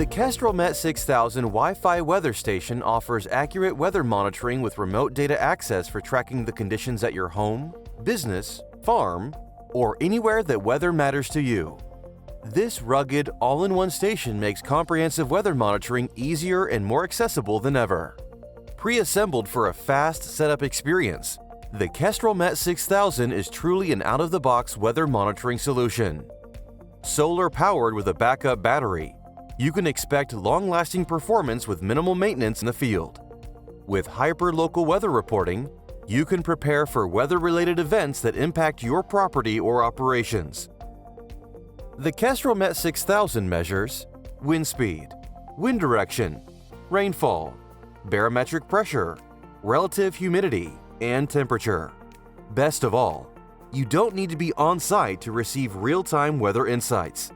The KestrelMet 6000 Wi-Fi weather station offers accurate weather monitoring with remote data access for tracking the conditions at your home, business, farm, or anywhere that weather matters to you. This rugged, all-in-one station makes comprehensive weather monitoring easier and more accessible than ever. Pre-assembled for a fast setup experience, the KestrelMet 6000 is truly an out-of-the-box weather monitoring solution. Solar-powered with a backup battery, you can expect long-lasting performance with minimal maintenance in the field. With hyper-local weather reporting, you can prepare for weather-related events that impact your property or operations. The KestrelMet 6000 measures wind speed, wind direction, rainfall, barometric pressure, relative humidity, and temperature. Best of all, you don't need to be on-site to receive real-time weather insights.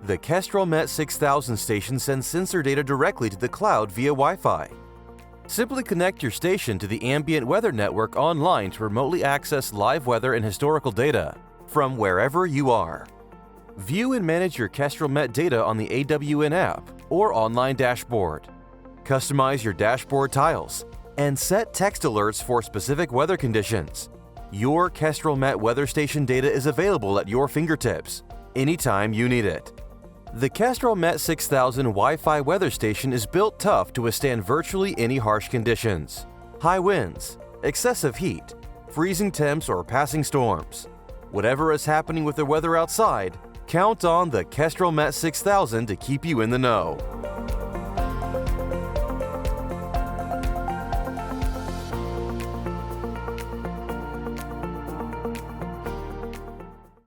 The KestrelMet 6000 station sends sensor data directly to the cloud via Wi-Fi. Simply connect your station to the Ambient Weather Network online to remotely access live weather and historical data from wherever you are. View and manage your KestrelMet data on the AWN app or online dashboard. Customize your dashboard tiles and set text alerts for specific weather conditions. Your KestrelMet weather station data is available at your fingertips anytime you need it. The KestrelMet 6000 Wi-Fi weather station is built tough to withstand virtually any harsh conditions. High winds, excessive heat, freezing temps, or passing storms. Whatever is happening with the weather outside, count on the KestrelMet 6000 to keep you in the know.